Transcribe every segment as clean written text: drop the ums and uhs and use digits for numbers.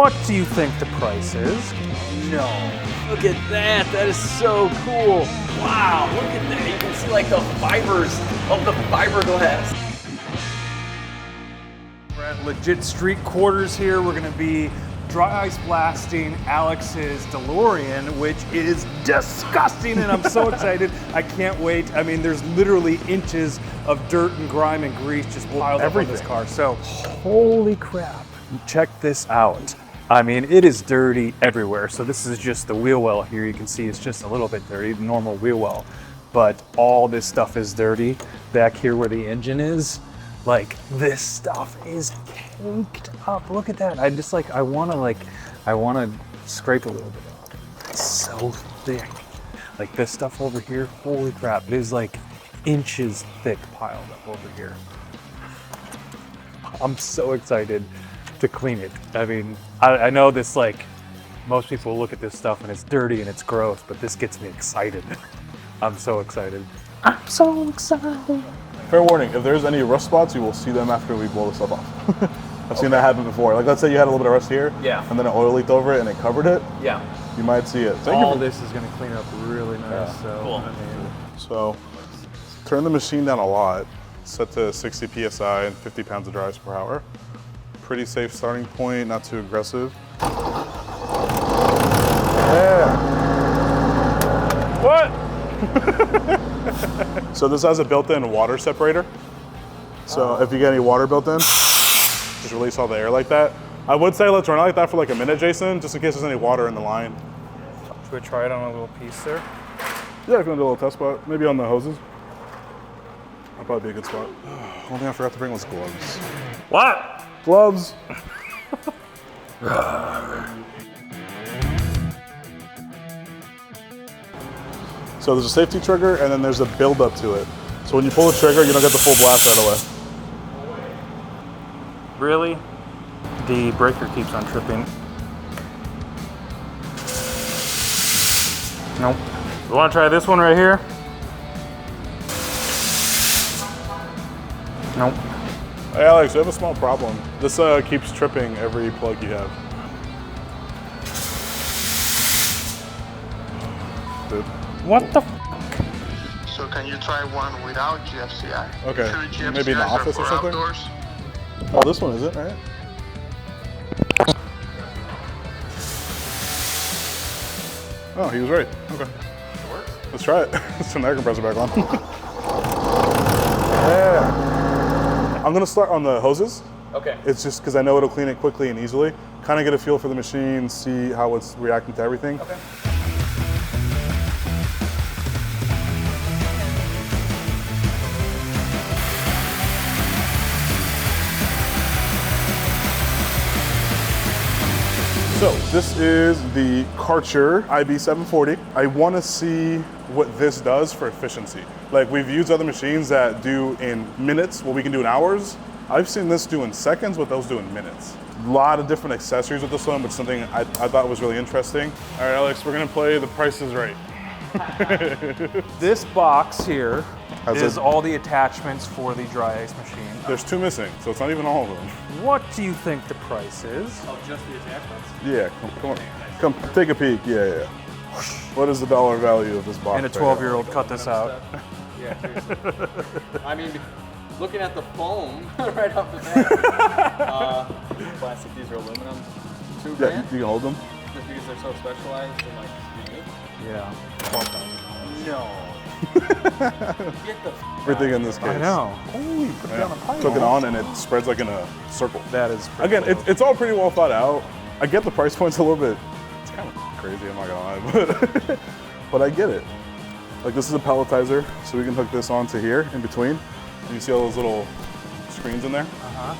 What do you think the price is? No. Look at that. That is so cool. Wow, look at that. You can see like the fibers of the fiberglass. We're at legit street quarters here. We're gonna be dry ice blasting Alex's DeLorean, which is disgusting, and I'm so excited. I can't wait. I mean, there's literally inches of dirt and grime and grease just piled up on this car. So, holy crap. Check this out. I mean, it is dirty everywhere. So this is just the wheel well here. You can see it's just a little bit dirty, the normal wheel well. But all this stuff is dirty. Back here where the engine is, like this stuff is caked up. Look at that. I wanna scrape a little bit off. It's so thick. Like this stuff over here, holy crap. It is like inches thick piled up over here. I'm so excited to clean it. I mean, I know this, like, most people look at this stuff and it's dirty and it's gross, but this gets me excited. I'm so excited. I'm so excited. Fair warning, if there's any rust spots, you will see them after we blow the stuff off. I've seen that happen before. Like, let's say you had a little bit of rust here, and then an oil leaked over it and it covered it. Yeah. You might see it. All this is gonna clean up really nice. Yeah. So, Cool. I mean, So, turn the machine down a lot. Set to 60 PSI and 50 pounds of dry ice per hour. Pretty safe starting point, not too aggressive. Yeah. What? So this has a built-in water separator. So if you get any water built in, just release all the air like that. I would say let's run it like that for like a minute, Jason, just in case there's any water in the line. should we try it on a little piece there? Yeah, if you want to do a little test spot, maybe on the hoses. That'd probably be a good spot. One thing I forgot to bring was gloves. What? Gloves. So there's a safety trigger and then there's a build up to it. So when you pull the trigger, you don't get the full blast right away. Really? The breaker keeps on tripping. Nope. You want to try this one right here? Nope. Hey Alex, we have a small problem. This keeps tripping every plug you have. Dude. What the So can you try one without GFCI? Okay, Sure, maybe in the GFCIs are office or for something? outdoors. Oh, this one isn't, right? Oh, he was right. Okay. It works? Let's try it. Let's turn the air compressor back on. Yeah. I'm gonna start on the hoses. Okay. It's just because I know it'll clean it quickly and easily. Kind of get a feel for the machine, see how it's reacting to everything. Okay. So this is the Karcher IB740. I want to see what this does for efficiency. Like we've used other machines that do in minutes what we can do in hours. I've seen this do in seconds what those do in minutes. A lot of different accessories with this one, but something I thought was really interesting. All right, Alex, we're gonna play The Price is Right. This box here How's is it? all the attachments for the dry ice machine. There's two missing, so it's not even all of them. What do you think the price is? Oh, just the attachments? Yeah, come on. Come take a peek, yeah. What is the dollar value of this box? And a right here? 12-year-old cut this out. Yeah, seriously. I mean, looking at the foam right off the bat. Plastic, these are aluminum. $2 Yeah, grand? you can hold them. Just because they're so specialized and like unique? Yeah. No. Get the Everything in this case. I know. Holy, put it Yeah. on a pile. Click it on and it spreads like in a circle. That is pretty Again, cool. it's all pretty well thought out. I get the price points a little bit. It's kind of crazy, I'm not gonna lie, but I get it. Like this is a pelletizer, so we can hook this onto here in between. And you see all those little screens in there?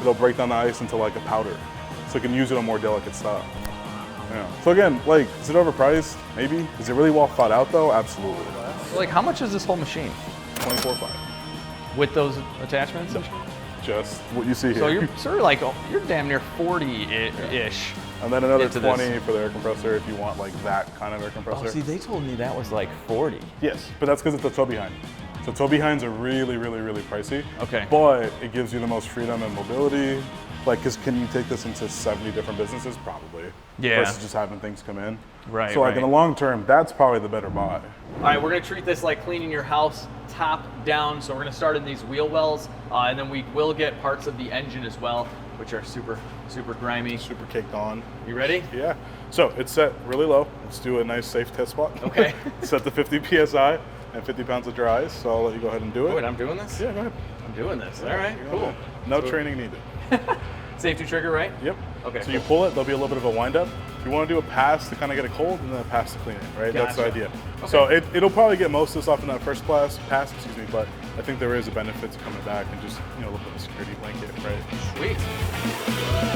It'll break down the ice into like a powder. So you can use it on more delicate stuff. Yeah. So again, like, is it overpriced? Maybe. Is it really well thought out though? Absolutely. So like, how much is this whole machine? $24.5. With those attachments? Just what you see here. So you're sort of like, you're damn near 40-ish. And then another into 20 this. for the air compressor if you want like that kind of air compressor. Oh, see, they told me that was like 40. Yes, but that's because it's a tow behind. So toe behinds are really, really, really pricey. Okay. But it gives you the most freedom and mobility. Like, cause can you take this into 70 different businesses? Probably. Yeah. Versus just having things come in. Right, So like in right. the long term, that's probably the better buy. All right, we're gonna treat this like cleaning your house top down. So we're gonna start in these wheel wells, and then we will get parts of the engine as well, which are super, super grimy. Super caked on. You ready? Yeah. So it's set really low. Let's do a nice safe test spot. Okay. Set to 50 PSI and 50 pounds of dry ice. So I'll let you go ahead and do it. Wait, I'm doing this? Yeah, go ahead. I'm doing this. All right, You go cool. ahead. No training needed. Safety trigger, right? Yep. Okay, So cool. you pull it, there'll be a little bit of a wind up. You want to do a pass to kind of get it cold and then a pass to clean it, right? That's the Gotcha. idea. Okay. So it'll probably get most of this off in that first pass, excuse me, but I think there is a benefit to coming back and just, you know, a little bit of a security blanket, right? Sweet.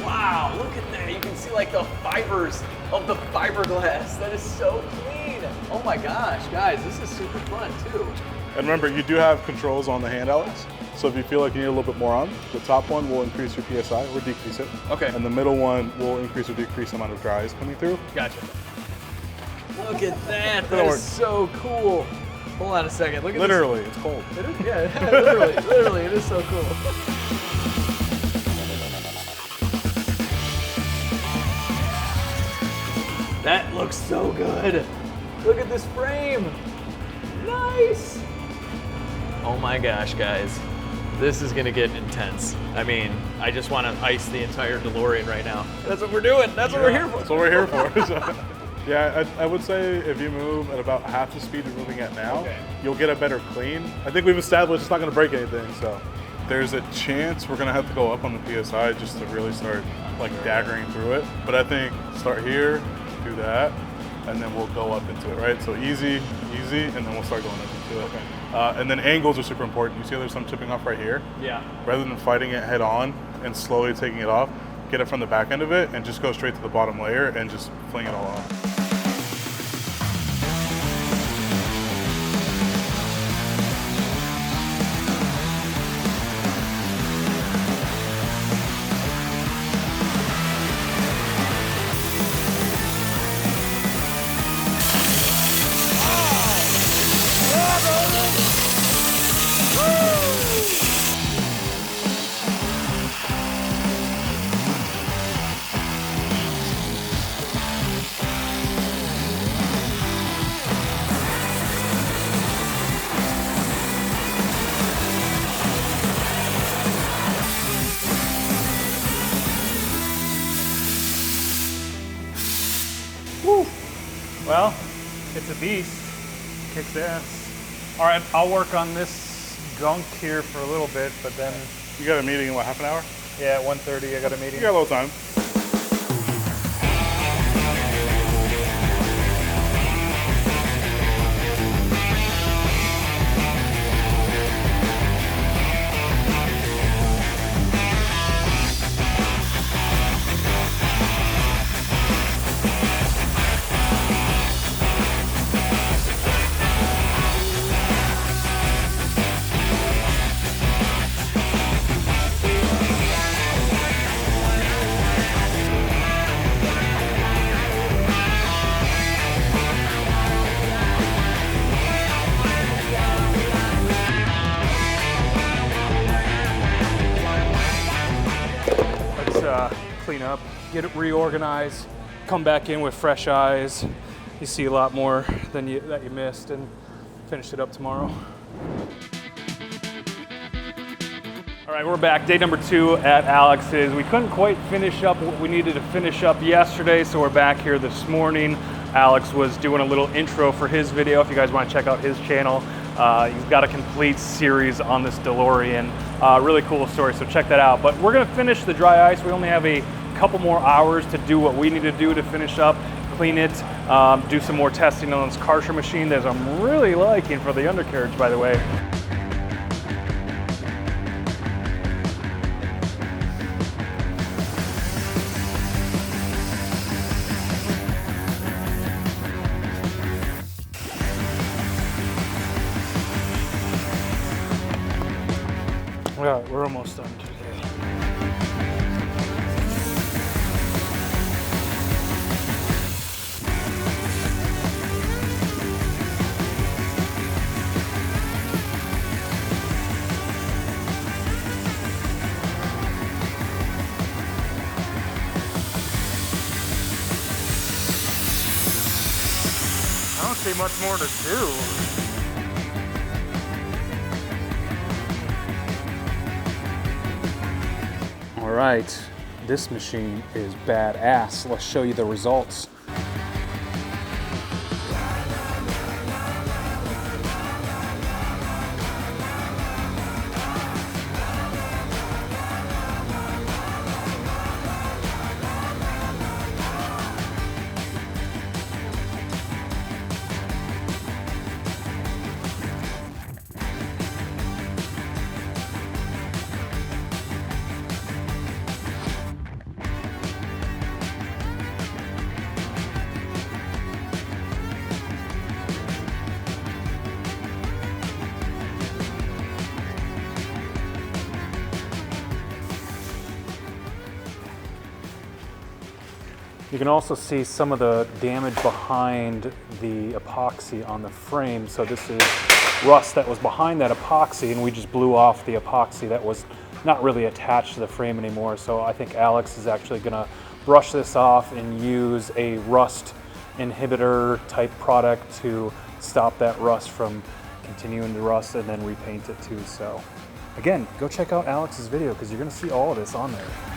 Wow, look at that. You can see like the fibers of the fiberglass. That is so clean. Oh my gosh, guys, this is super fun too. And remember, you do have controls on the hand, Alex. So if you feel like you need a little bit more on, the top one will increase your PSI or decrease it. Okay. And the middle one will increase or decrease the amount of dry ice coming through. Gotcha. Look at that. That'll That work. is so cool. Hold on a second. Look at Literally, it's cold. this. It is, yeah, literally, it is so cool. That looks so good. Look at this frame. Nice. Oh my gosh, guys. This is gonna get intense. I mean, I just want to ice the entire DeLorean right now. That's what we're doing. That's what we're here for. That's what we're here for. So, yeah, I would say if you move at about half the speed you're moving at now, Okay. you'll get a better clean. I think we've established it's not going to break anything, so there's a chance we're going to have to go up on the PSI just to really start like daggering through it. But I think start here, do that, and then we'll go up into it, right? So easy, and then we'll start going up into it. And then angles are super important. You see there's some chipping off right here? Yeah. Rather than fighting it head on and slowly taking it off, get it from the back end of it and just go straight to the bottom layer and just fling it all off. Well, it's a beast. Kicks ass. All right, I'll work on this gunk here for a little bit, but then, You got a meeting in what, half an hour? yeah, at 1:30 I got a meeting. You got a little time. Let's clean up, get it reorganized, come back in with fresh eyes. You see a lot more than that you missed, and finish it up tomorrow. All right, we're back. Day number 2 at Alex's. We couldn't quite finish up what we needed to finish up yesterday, so we're back here this morning. Alex was doing a little intro for his video. If you guys want to check out his channel, he's got a complete series on this DeLorean. Really cool story, so check that out. But we're gonna finish the dry ice. We only have a couple more hours to do what we need to do to finish up, clean it, do some more testing on this Karcher machine that I'm really liking for the undercarriage, by the way. Yeah, we're almost done today. be much more to do. All right, this machine is badass. Let's show you the results. You can also see some of the damage behind the epoxy on the frame. So this is rust that was behind that epoxy, and we just blew off the epoxy that was not really attached to the frame anymore. So I think Alex is actually gonna brush this off and use a rust inhibitor type product to stop that rust from continuing to rust, and then repaint it too. So again, go check out Alex's video because you're gonna see all of this on there.